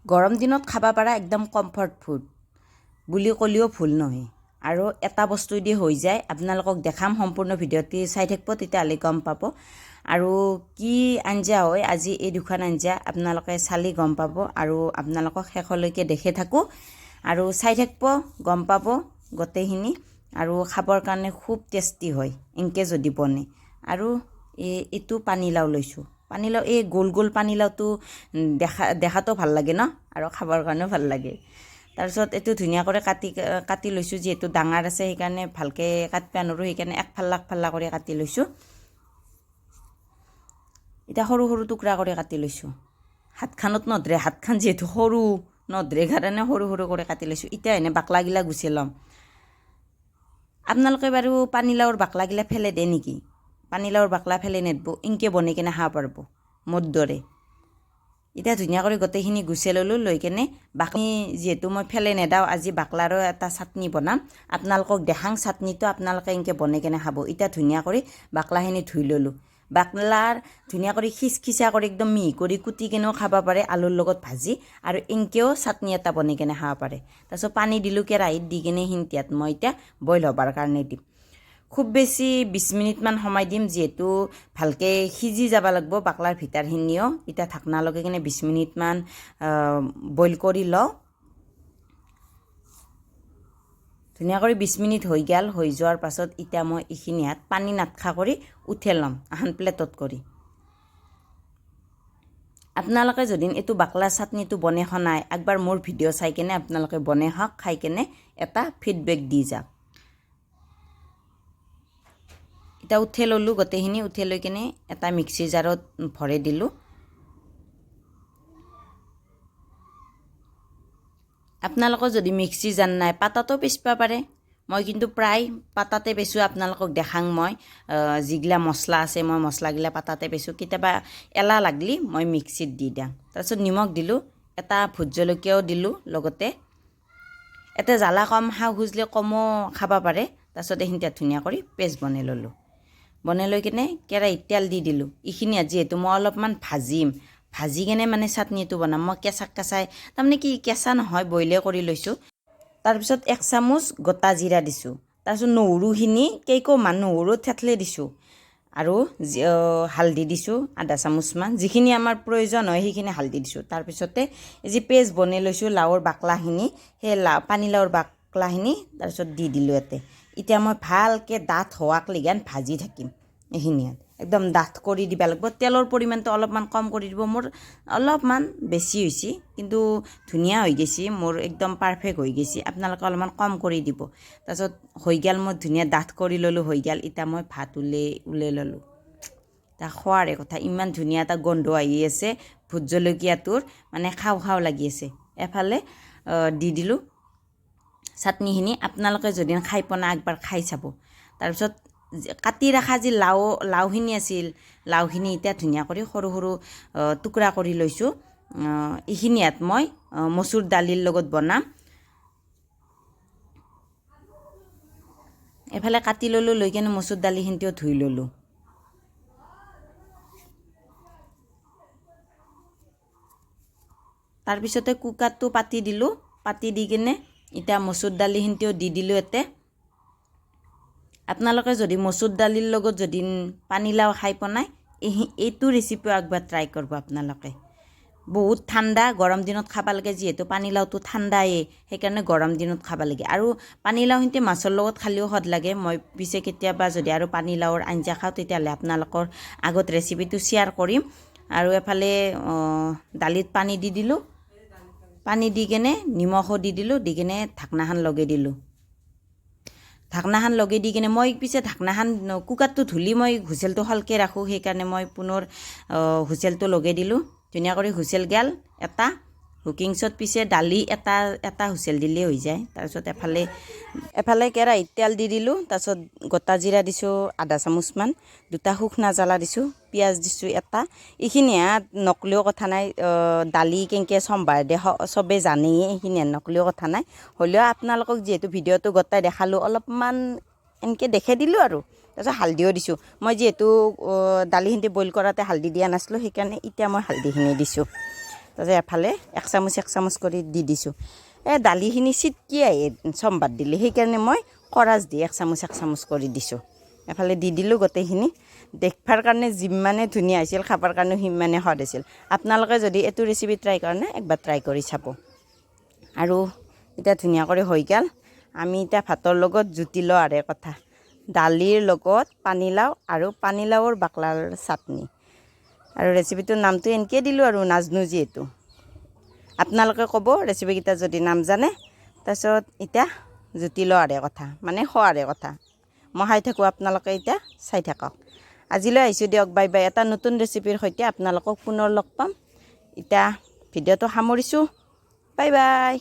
গৰম দিনত খাব পাৰা একদম কমফৰ্ট ফুড বুলি ক'লেও ভুল নহয় আৰু এটা বস্তু দি হৈ যায়। আপোনালোকক দেখাম, সম্পূৰ্ণ ভিডিঅ'টি চাই থাকিব, তেতিয়াহ'লে গম পাব। আৰু কি আঞ্জা হয় আজি এই দুখন আঞ্জা আপোনালোকে চালি গম পাব আৰু আপোনালোকক শেষলৈকে দেখি থাকোঁ আৰু চাই থাকিব, গম পাব গোটেইখিনি। আৰু খাবৰ কাৰণে খুব টেষ্টি হয় এনেকৈ যদি বনে। আৰু এইটো পানীলাও লৈছোঁ। পানীলাও এই গোল গোল পানীলাওটো দেখাতো ভাল লাগে ন, আৰু খাবৰ কাৰণেও ভাল লাগে। তাৰপিছত এইটো ধুনীয়াকৈ কাটি লৈছোঁ। যিহেতু ডাঙৰ আছে সেইকাৰণে ভালকৈ কাটিব নোৱাৰোঁ, সেইকাৰণে এক ফাল্লা কৰি কাটি লৈছোঁ। এতিয়া সৰু সৰু টুকুৰা কৰি কাটি লৈছোঁ। হাতখনত নধৰে, হাতখন যিহেতু সৰু নধৰে কাৰণে সৰু সৰু কৰি কাটি লৈছোঁ। এতিয়া এনে বাকলাগিলা গুচাই ল'ম। আপোনালোকে বাৰু পানীলাওৰ বাকলাগিলা ফেলে দিয়ে নেকি? পানীলাওৰ বাকলা ফেলে নেদব, এনেকৈ বনাই কিনে খাব পাৰিব মোৰ দৰে। এতিয়া ধুনীয়াকৈ গোটেইখিনি গুচাই ল'লোঁ। লৈ কেনে বাকলি যিহেতু মই ফেলে নেদাওঁ, আজি বাকলাৰো এটা চাটনি বনাম, আপোনালোকক দেখাং। চাটনিটো আপোনালোকে এনেকৈ বনাই কেনে খাব। এতিয়া ধুনীয়াকৈ বাকলাখিনি ধুই ল'লোঁ। বাকলাৰ ধুনীয়াকৈ খিচখিচা কৰি একদম মিহি কৰি কুটি কেনেও খাব পাৰে, আলুৰ লগত ভাজি, আৰু এনেকৈও চাটনি এটা বনাই কেনে খাব পাৰে। তাৰপিছত পানী দিলোঁ কেৰাহীত, দি কেনে সিহঁত মই এতিয়া বইল হ'বৰ কাৰণে দিম। খুব বেছি 20 মিনিটমান সময় দিম, যিহেতু ভালকৈ সিজি যাব লাগিব বাকলাৰ ভিতৰখিনিও। এতিয়া ঢাকনা লগাই কিনে 20 মিনিটমান বইল কৰি লওঁ। ধুনীয়াকৈ 20 মিনিট হৈ গ'ল। হৈ যোৱাৰ পাছত এতিয়া মই এইখিনি হাত পানী নাটখা কৰি উঠাই ল'ম এখন প্লেটত কৰি। আপোনালোকে যদি এইটো বাকলাৰ চাটনিটো বনাই খোৱা নাই, একবাৰ মোৰ ভিডিঅ' চাই কেনে আপোনালোকে বনাই খাওক, খাই কেনে এটা ফিডবেক দি যাওক। এতিয়া উঠাই ল'লোঁ গোটেইখিনি। উঠাই লৈ কিনে এটা মিক্সি জাৰত ভৰাই দিলোঁ। আপোনালোকৰ যদি মিক্সি জান নাই, পাতাতো পিচিব পাৰে। মই কিন্তু প্ৰায় পাতাতে পিছোঁ। আপোনালোকক দেখাং মই যিগিলা মছলা আছে, মই মছলাগিলা পাতাতে পিছোঁ। কেতিয়াবা এলাহ লাগলি মই মিক্সিত দি দিওঁ। তাৰপিছত নিমখ দিলোঁ, এটা ভোট জলকীয়াও দিলোঁ লগতে। এতিয়া জ্বালা কম খাওঁ খুজিলে কমো খাব পাৰে। তাৰপিছত এইখিনিতে ধুনীয়া কৰি পেষ্ট বনাই ল'লোঁ। বনাই লৈ কিনে কেৰাহীত তেল দি দিলোঁ। এইখিনি যিহেতু মই অলপমান ভাজি কেনে মানে চাটনিটো বনাম। মই কেঁচাই তাৰমানে কি কেঁচা নহয়, বইলে কৰি লৈছোঁ। তাৰপিছত 1 চামুচ গোটা জিৰা দিছোঁ। তাৰপিছত নহৰুখিনি কেইকোমান নহৰু থেতলি দিছোঁ, আৰু হালধি দিছোঁ 1/2 চামুচমান। যিখিনি আমাৰ প্ৰয়োজন হয় সেইখিনি হালধি দিছোঁ। তাৰপিছতে এই যি পেষ্ট বনাই লৈছোঁ লাওৰ বাকলাখিনি, সেই পানীলাওৰ বাকলাখিনি তাৰপিছত দি দিলোঁ ইয়াতে। এতিয়া মই ভালকৈ ডাঠ হোৱাক লেগিন ভাজি থাকিম। এইখিনি একদম ডাঠ কৰি দিব লাগিব। তেলৰ পৰিমাণটো অলপমান কম কৰি দিব। মোৰ অলপমান বেছি হৈছে, কিন্তু ধুনীয়া হৈ গৈছে, মোৰ একদম পাৰফেক্ট হৈ গৈছে। আপোনালোকে অলপমান কম কৰি দিব। তাৰপিছত হৈ গ'ল, মই ধুনীয়া ডাঠ কৰি ল'লোঁ, হৈ গ'ল। এতিয়া মই ভাত উলাই ল'লোঁ। এতিয়া খোৱাৰে কথা, ইমান ধুনীয়া এটা গোন্ধ আহি আছে ভোট জলকীয়াটোৰ, মানে খাওঁ লাগি আছে। এফালে দি দিলোঁ চাটনিখিনি। আপোনালোকে যদি খাই পোৱা নাই একবাৰ খাই চাব। তাৰপিছত কাটি ৰখা যি লাওখিনি আছিল, লাওখিনি এতিয়া ধুনীয়া কৰি সৰু সৰু টুকুৰা কৰি লৈছোঁ। এইখিনি ইয়াত মই মচুৰ দালিৰ লগত বনাম। এফালে কাটি ল'লোঁ, লৈ কিনে মচুৰ দালিখিনিও ধুই ল'লোঁ। তাৰপিছতে কুকাৰটো পাতি দিলোঁ। পাতি দি কিনে এতিয়া মচুৰ দালিখিনিও দি দিলোঁ ইয়াতে। আপোনালোকে যদি মচুৰ দালিৰ লগত যদি পানীলাও খাই পোৱা নাই, এইটো ৰেচিপিও একবাৰ ট্ৰাই কৰিব আপোনালোকে। বহুত ঠাণ্ডা, গৰম দিনত খাব লাগে। যিহেতু পানীলাওটো ঠাণ্ডাই, সেইকাৰণে গৰম দিনত খাব লাগে। আৰু পানীলাওখিনি মাছৰ লগত খালেও সোৱাদ লাগে। মই পিছে কেতিয়াবা যদি আৰু পানীলাওৰ আঞ্জা খাওঁ, তেতিয়াহ'লে আপোনালোকৰ আগত ৰেচিপিটো শ্বেয়াৰ কৰিম। আৰু এফালে দালিত পানী দি দিলোঁ। পানী দি কেনে নিমখো দি দিলোঁ, দি কেনে ঢাকনাখন লগাই দিলোঁ। ঢাকনাখন লগাই দি কিনে মই পিছে ঢাকনাখন কুকাৰটো ধুলি মই হুইচেলটো সলকৈ ৰাখোঁ, সেইকাৰণে মই পুনৰ হুইচেলটো লগাই দিলোঁ। ধুনীয়া কৰি হুইচেল গেল এটা। হুকিংছত পিছে দালি এটা হুইচেল দিলেই হৈ যায়। তাৰপিছত এফালে কেৰাহীত তেল দি দিলোঁ। তাৰপিছত গোটা জিৰা দিছোঁ 1/2 চামুচমান, 2টা শুকনা জ্বালা দিছোঁ, পিঁয়াজ দিছোঁ এটা। এইখিনি নকলেও কথা নাই, দালি কেনেকৈ চম্ভাৰ দিয়ে চবেই জানেই, এইখিনি নকলেও কথা নাই। হ'লেও আপোনালোকক যিহেতু ভিডিঅ'টো গোটাই দেখালোঁ, অলপমান এনেকৈ দেখাই দিলোঁ আৰু। তাৰপিছত হালধিও দিছোঁ। মই যিহেতু দালিখিনি বইল কৰাতে হালধি দিয়া নাছিলোঁ, সেইকাৰণে এতিয়া মই হালধিখিনি দিছোঁ। তাৰপিছত এফালে 1 চামুচ কৰি দি দিছোঁ দালিখিনি চিটকিয়াই চম্বাত দিলে সেইকাৰণে মই কৰাজ দি 1 চামুচ কৰি দিছোঁ এফালে দি দিলোঁ গোটেইখিনি দেখবাৰ কাৰণে যিমানে ধুনীয়া হৈছিল খাবৰ কাৰণে সিমানে সোৱাদ হৈছিল আপোনালোকে যদি এইটো ৰেচিপি ট্ৰাই কৰে একবাৰ ট্ৰাই কৰি চাব আৰু এতিয়া ধুনীয়া কৰি হৈ গ'ল আমি এতিয়া ভাতৰ লগত জুতি লোৱাৰে কথা দালিৰ লগত পানীলাও আৰু পানীলাওৰ বাকলাৰ চাটনি আৰু ৰেচিপিটোৰ নামটো এনেকৈ দিলোঁ আৰু নাজনো যিহেতু আপোনালোকে ক'ব ৰেচিপিকেইটা যদি নাম জানে তাৰপিছত এতিয়া জুতি লোৱাৰে কথা মানে খোৱাৰে কথা মই খাই থাকোঁ আপোনালোকে এতিয়া চাই থাকক আজিলৈ আহিছোঁ দিয়ক বাই বাই এটা নতুন ৰেচিপিৰ সৈতে আপোনালোকক পুনৰ লগ পাম এতিয়া ভিডিঅ'টো সামৰিছোঁ বাই বাই